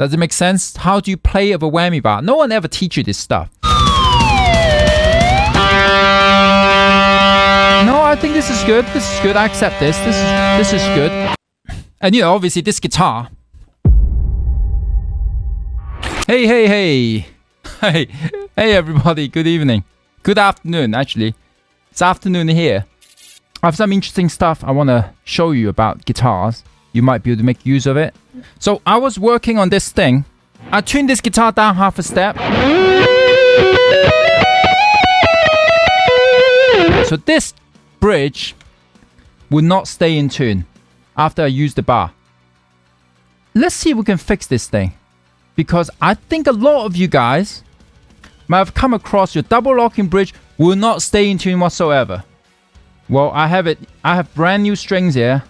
Does it make sense? How do you play of a whammy bar? No one ever teach you this stuff. No, I think this is good. This is good. I accept this. This is good. And you know, obviously this guitar. Hey, hey, hey. Hey, hey everybody. Good evening. Good afternoon, actually. It's afternoon here. I have some interesting stuff I want to show you about guitars. You might be able to make use of it. So I was working on this thing. I tuned this guitar down half a step. So this bridge would not stay in tune after I used the bar. Let's see if we can fix this thing. Because I think a lot of you guys might have come across your double locking bridge will not stay in tune whatsoever. Well, I have brand new strings here.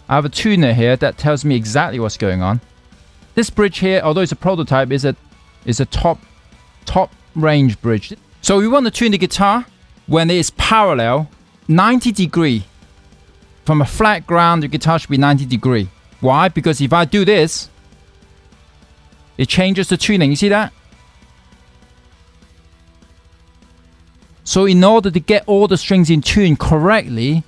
I have a tuner here that tells me exactly what's going on. This bridge here, although it's a prototype, is a top range bridge. So we want to tune the guitar when it is parallel 90 degree. From a flat ground, the guitar should be 90 degree. Why? Because if I do this, it changes the tuning. You see that? So in order to get all the strings in tune correctly,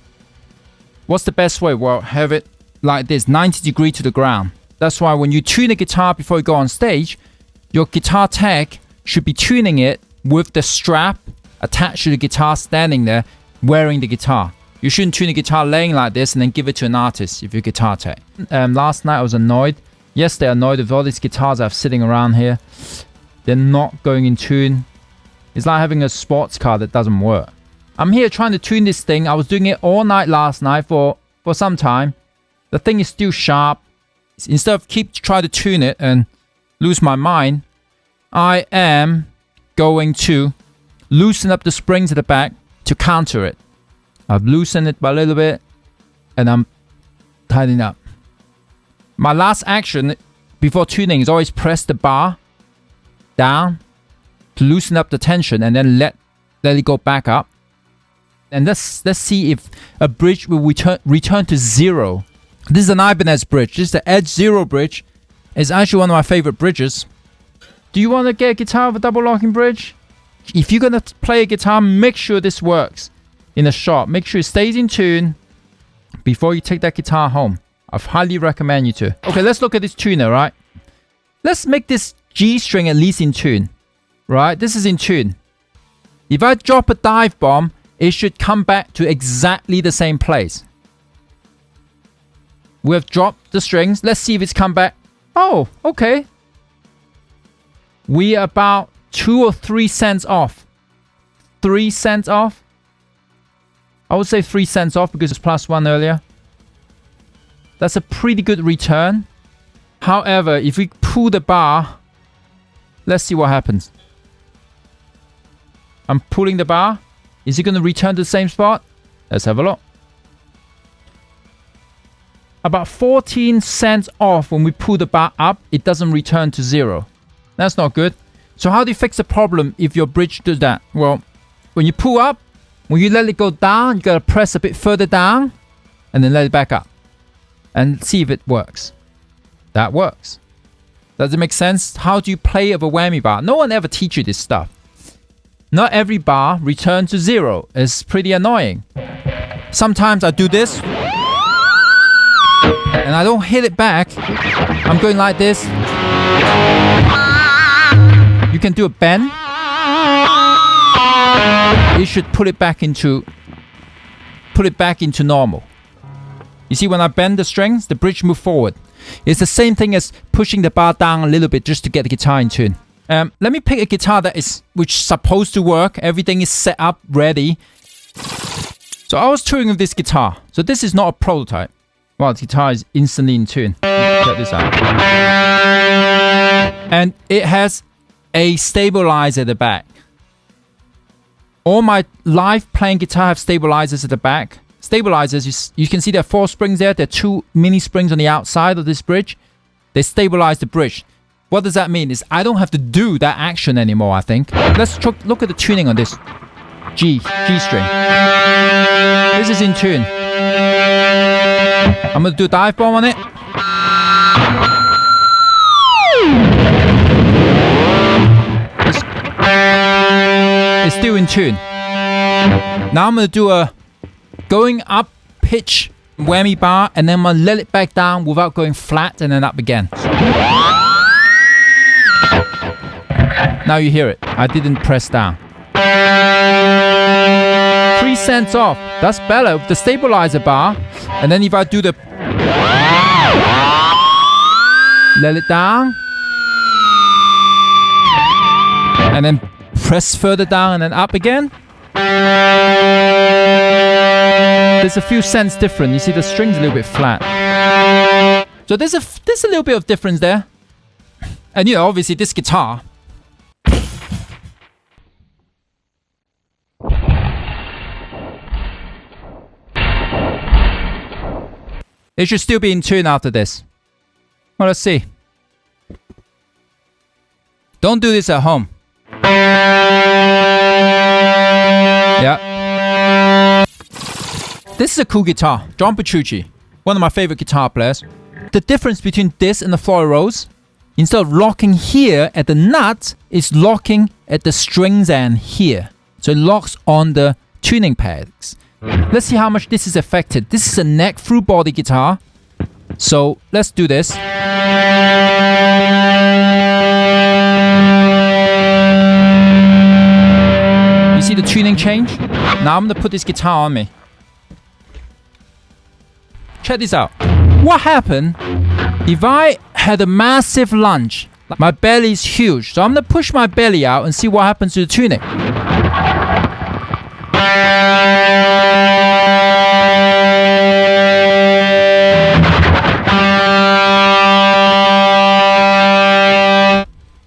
what's the best way? Well, have it like this, 90 degree to the ground. That's why when you tune a guitar before you go on stage, your guitar tech should be tuning it with the strap attached to the guitar standing there, wearing the guitar. You shouldn't tune a guitar laying like this and then give it to an artist if you're guitar tech. Last night I was annoyed. Yesterday annoyed with all these guitars I have sitting around here. They're not going in tune. It's like having a sports car that doesn't work. I'm here trying to tune this thing. I was doing it all night last night for some time. The thing is still sharp. Instead of trying to tune it and lose my mind, I am going to loosen up the springs at the back to counter it. I've loosened it by a little bit and I'm tightening up. My last action before tuning is always press the bar down to loosen up the tension and then let it go back up. And let's see if a bridge will return to zero. This is an Ibanez bridge. This is the Edge Zero bridge. It's actually one of my favorite bridges. Do you want to get a guitar with a double locking bridge? If you're going to play a guitar, make sure this works in the shop. Make sure it stays in tune before you take that guitar home. I highly recommend you to. Okay, let's look at this tuner, right? Let's make this G string at least in tune. Right? This is in tune. If I drop a dive bomb, it should come back to exactly the same place. We have dropped the strings. Let's see if it's come back. Oh, okay. We are about 2 or 3 cents off. 3 cents off? I would say 3 cents off because it's +1 earlier. That's a pretty good return. However, if we pull the bar, let's see what happens. I'm pulling the bar. Is it going to return to the same spot? Let's have a look. About 14 cents off when we pull the bar up, it doesn't return to zero. That's not good. So how do you fix the problem if your bridge does that? Well, when you pull up, when you let it go down, you got to press a bit further down and then let it back up. And see if it works. That works. Does it make sense? How do you play of a whammy bar? No one ever teach you this stuff. Not every bar returns to zero. It's pretty annoying. Sometimes I do this and I don't hit it back. I'm going like this. You can do a bend. You should put it back into normal. You see, when I bend the strings, the bridge moves forward. It's the same thing as pushing the bar down a little bit just to get the guitar in tune. Let me pick a guitar which is supposed to work. Everything is set up, ready. So I was touring with this guitar. So this is not a prototype. Well, the guitar is instantly in tune. Check this out. And it has a stabilizer at the back. All my live playing guitar have stabilizers at the back. Stabilizers, you can see there are 4 springs there. There are 2 mini springs on the outside of this bridge. They stabilize the bridge. What does that mean? Is I don't have to do that action anymore, I think. Let's look at the tuning on this G string. This is in tune. I'm going to do a dive bomb on it. still in tune. Now I'm going to do a going up pitch whammy bar, and then I'm going to let it back down without going flat and then up again. Now you hear it. I didn't press down. 3 cents off. That's better with the stabilizer bar. And then if I do the let it down and then press further down and then up again, there's a few cents different. You see the string's a little bit flat. So there's a little bit of difference there. And you know, obviously this guitar, it should still be in tune after this. Well, let's see. Don't do this at home. Yeah. This is a cool guitar. John Petrucci, one of my favorite guitar players. The difference between this and the Floyd Rose, instead of locking here at the nut, it's locking at the strings end here. So it locks on the tuning pegs. Let's see how much this is affected. This is a neck through body guitar. So let's do this. You see the tuning change? Now I'm going to put this guitar on me. Check this out. What happened if I had a massive lunge? My belly is huge. So I'm going to push my belly out and see what happens to the tuning.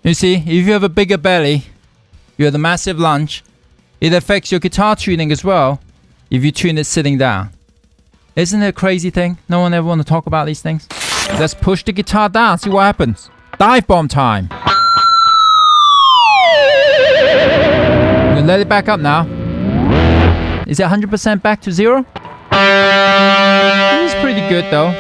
You see, if you have a bigger belly, you have a massive lunge, it affects your guitar tuning as well if you tune it sitting down. Isn't it a crazy thing? No one ever want to talk about these things? Let's push the guitar down, see what happens. Dive bomb time. I'm gonna let it back up now. Is it 100% back to zero? It's pretty good though.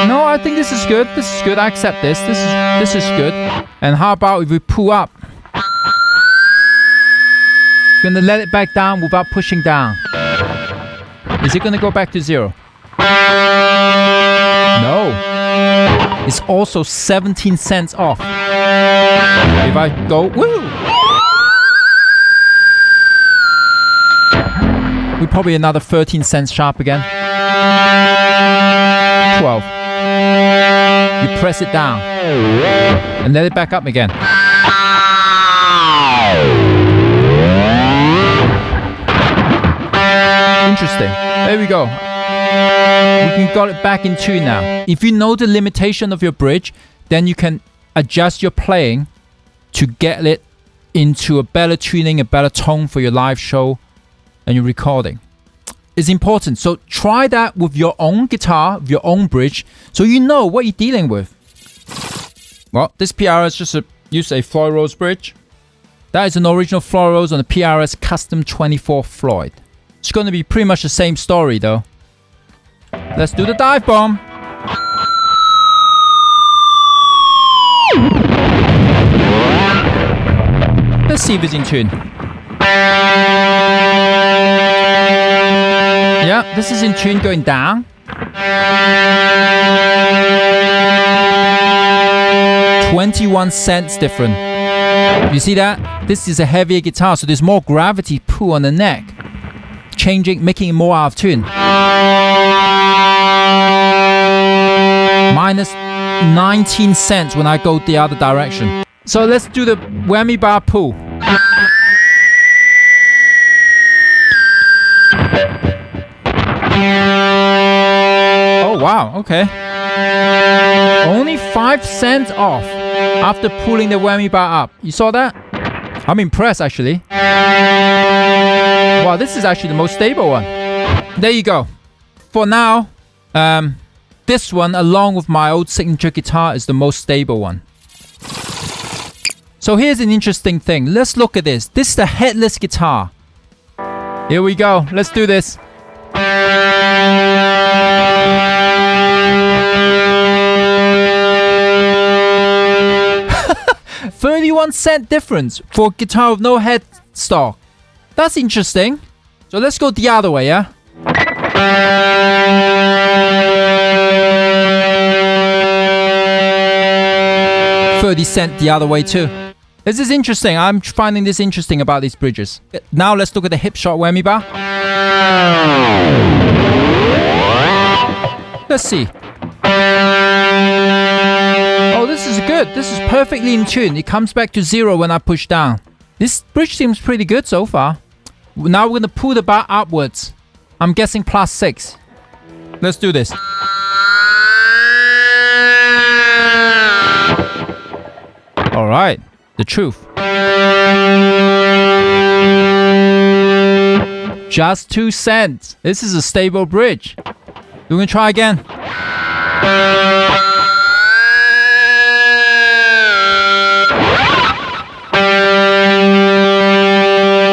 No, I think this is good. This is good. I accept this. This is good. And how about if we pull up? Gonna let it back down without pushing down. Is it gonna go back to zero? No. It's also 17 cents off. If I go, woo! We're probably another 13 cents sharp again. 12. You press it down and let it back up again. Interesting. There we go. We can got it back in tune now. If you know the limitation of your bridge, then you can adjust your playing to get it into a better tuning, a better tone for your live show and your recording. It's important. So try that with your own guitar, with your own bridge, so you know what you're dealing with. Well, this PRS just used a Floyd Rose bridge. That is an original Floyd Rose on the PRS Custom 24 Floyd. It's going to be pretty much the same story though. Let's do the dive bomb. Let's see if it's in tune. Yeah, this is in tune going down. 21 cents different. You see that? This is a heavier guitar, so there's more gravity pull on the neck. Changing, making it more out of tune. Minus 19 cents when I go the other direction. So let's do the whammy bar pull. Oh wow, okay. Only 5 cents off after pulling the whammy bar up. You saw that? I'm impressed actually. Wow, this is actually the most stable one. There you go. For now, this one along with my old signature guitar is the most stable one. So here's an interesting thing. Let's look at this. This is the headless guitar. Here we go. Let's do this. 31-cent difference for a guitar with no headstock. That's interesting. So let's go the other way, yeah? $0.30 the other way too. This is interesting. I'm finding this interesting about these bridges. Now let's look at the Hipshot whammy bar. Let's see. Oh, this is good. This is perfectly in tune. It comes back to 0 when I push down. This bridge seems pretty good so far. Now we're going to pull the bar upwards. I'm guessing +6. Let's do this. Alright, the truth. Just 2 cents. This is a stable bridge. We're going to try again.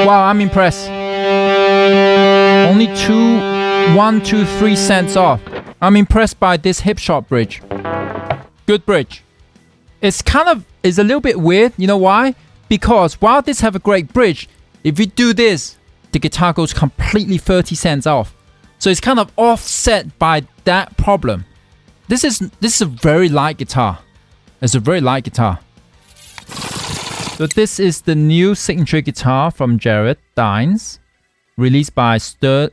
Wow, I'm impressed. Only 1, 2, 3 cents off. I'm impressed by this Hipshot bridge. Good bridge. It's a little bit weird. You know why? Because while this have a great bridge, if you do this, the guitar goes completely 30 cents off. So it's kind of offset by that problem. This is a very light guitar. It's a very light guitar. So this is the new signature guitar from Jared Dines, released by Sterling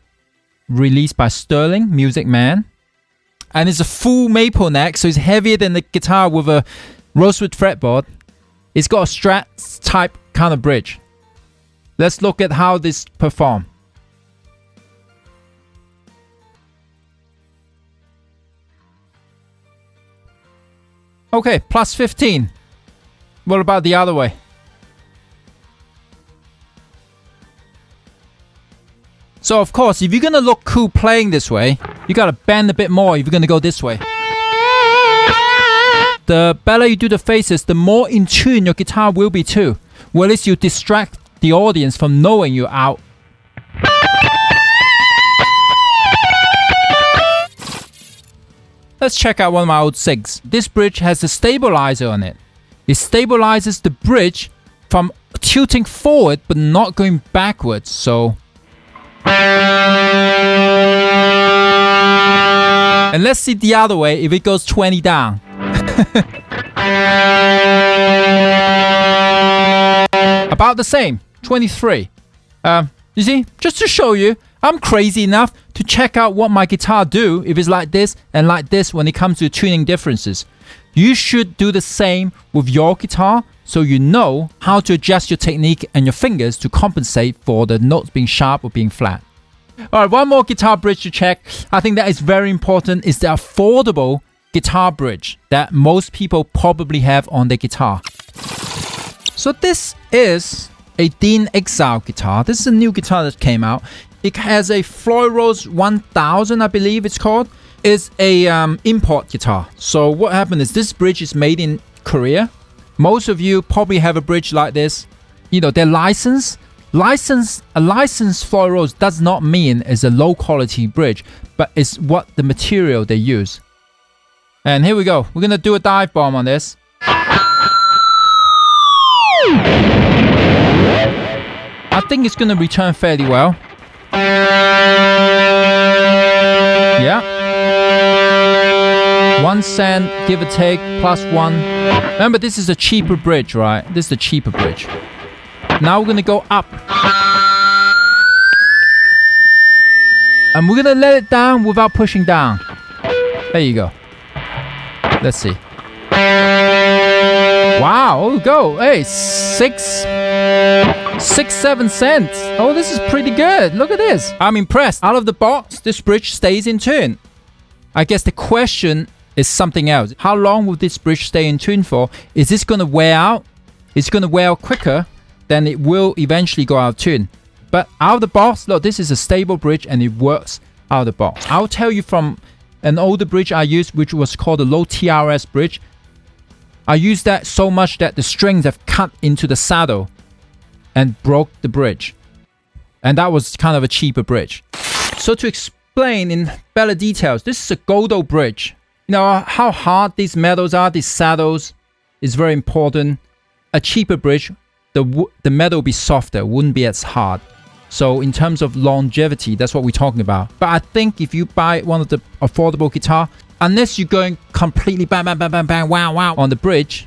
Music Man. And it's a full maple neck, so it's heavier than the guitar with a rosewood fretboard. It's got a Strat type kind of bridge. Let's look at how this performs. Okay, +15. What about the other way? So of course, if you're gonna look cool playing this way, you gotta bend a bit more if you're gonna go this way. The better you do the faces, the more in tune your guitar will be too. Well, at least you distract the audience from knowing you're out. Let's check out one of my old SIGs. This bridge has a stabilizer on it. It stabilizes the bridge from tilting forward but not going backwards, so... And let's see the other way if it goes 20 down. About the same, 23. You see, just to show you, I'm crazy enough to check out what my guitar do if it's like this and like this when it comes to tuning differences. You should do the same with your guitar so you know how to adjust your technique and your fingers to compensate for the notes being sharp or being flat. Alright, one more guitar bridge to check. I think that is very important, is the affordable guitar bridge that most people probably have on their guitar. So this is a Dean Exile guitar. This is a new guitar that came out. It has a Floyd Rose 1000, I believe it's called. It's a import guitar. So what happened is this bridge is made in Korea. Most of you probably have a bridge like this. You know, they're licensed. A licensed Floyd Rose does not mean it's a low quality bridge, but it's what the material they use. And here we go. We're gonna do a dive bomb on this. I think it's gonna return fairly well. Yeah. 1 cent, give or take, +1. Remember, this is a cheaper bridge, right? This is a cheaper bridge. Now we're gonna go up. And we're gonna let it down without pushing down. There you go. Let's see. Wow, go. Hey, 7 cents. Oh, this is pretty good. Look at this. I'm impressed. Out of the box, this bridge stays in tune. I guess the question is something else. How long will this bridge stay in tune for? Is this going to wear out? It's going to wear out quicker, then it will eventually go out of tune. But out of the box, look, this is a stable bridge and it works out of the box. I'll tell you from an older bridge I used, which was called a low TRS bridge. I used that so much that the strings have cut into the saddle and broke the bridge. And that was kind of a cheaper bridge. So to explain in better details, this is a Godo bridge. You know how hard these metals are, these saddles is very important. a cheaper bridge, the metal will be softer, wouldn't be as hard. So in terms of longevity, that's what we're talking about. But I think if you buy one of the affordable guitar, unless you're going completely bang, bang, bang, bang, bang, wow, wow on the bridge,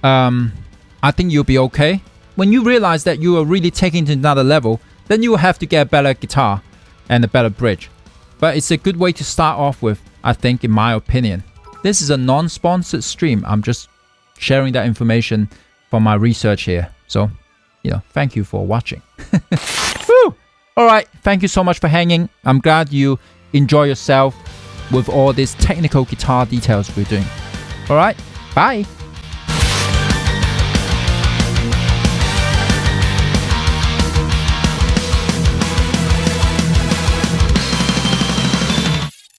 I think you'll be okay. When you realize that you are really taking it to another level, then you will have to get a better guitar and a better bridge. But it's a good way to start off with, I think, in my opinion. This is a non-sponsored stream. I'm just sharing that information from my research here. So, you know, thank you for watching. Woo! All right, thank you so much for hanging. I'm glad you enjoy yourself with all these technical guitar details we're doing. All right, bye.